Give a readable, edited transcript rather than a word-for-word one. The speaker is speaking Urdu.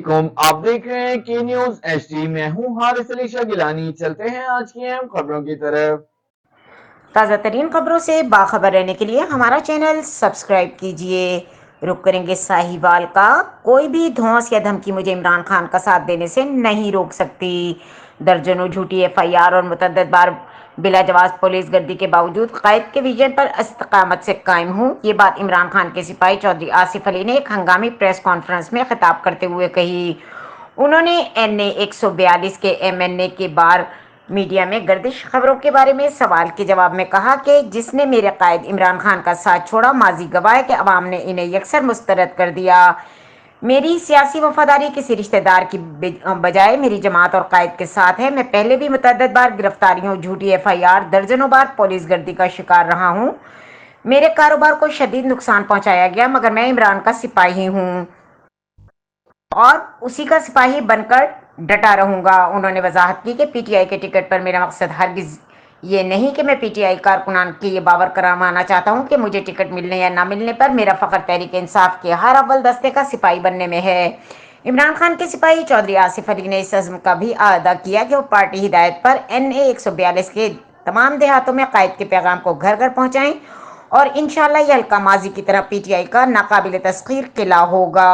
علیکم، آپ دیکھ رہے ہیں کی نیوز ایچ ڈی۔ میں ہوں حارث علی شاہ گیلانی۔ چلتے ہیں آج کی اہم خبروں کی طرف۔ تازہ ترین خبروں سے باخبر رہنے کے لیے ہمارا چینل سبسکرائب کیجیے۔ رک کریں گے ساہیوال کا، کوئی بھی دھونس یا دھمکی مجھے عمران خان کا ساتھ دینے سے نہیں روک سکتی۔ درجنوں جھوٹی ایف آئی آر اور متعدد بار بلا جواز پولیس گردی کے باوجود قائد کے ویژن پر استقامت سے قائم ہوں، یہ بات عمران خان کے سپاہی چودھری آصف علی نے ایک ہنگامی پریس کانفرنس میں خطاب کرتے ہوئے کہی۔ انہوں نے این اے 142 کے ایم این اے کے بار میڈیا میں گردش خبروں کے بارے میں سوال کے جواب میں کہا کہ جس نے میرے قائد عمران خان کا ساتھ چھوڑا، ماضی گواہ ہے کہ عوام نے انہیں یکسر مسترد کر دیا۔ میری سیاسی وفاداری کسی رشتہ دار کی بجائے میری جماعت اور قائد کے ساتھ ہے۔ میں پہلے بھی متعدد بار گرفتاریوں، جھوٹی ایف آئی آر، درجنوں بار پولیس گردی کا شکار رہا ہوں۔ میرے کاروبار کو شدید نقصان پہنچایا گیا، مگر میں عمران کا سپاہی ہوں اور اسی کا سپاہی بن کر ڈٹا رہوں گا۔ انہوں نے وضاحت کی کہ پی ٹی آئی کے ٹکٹ پر میرا مقصد ہرگز یہ نہیں کہ میں پی ٹی آئی کارکنان کے یہ باور کروانا چاہتا ہوں کہ مجھے ٹکٹ ملنے یا نہ ملنے پر میرا فخر تحریک انصاف کے ہر اول دستے کا سپاہی بننے میں ہے۔ عمران خان کے سپاہی چودھری آصف علی نے اس عزم کا بھی اعادہ کیا کہ وہ پارٹی ہدایت پر این اے 142 کے تمام دیہاتوں میں قائد کے پیغام کو گھر گھر پہنچائیں اور انشاءاللہ یہ حلقہ ماضی کی طرح پی ٹی آئی کا ناقابل تسخیر قلعہ ہوگا۔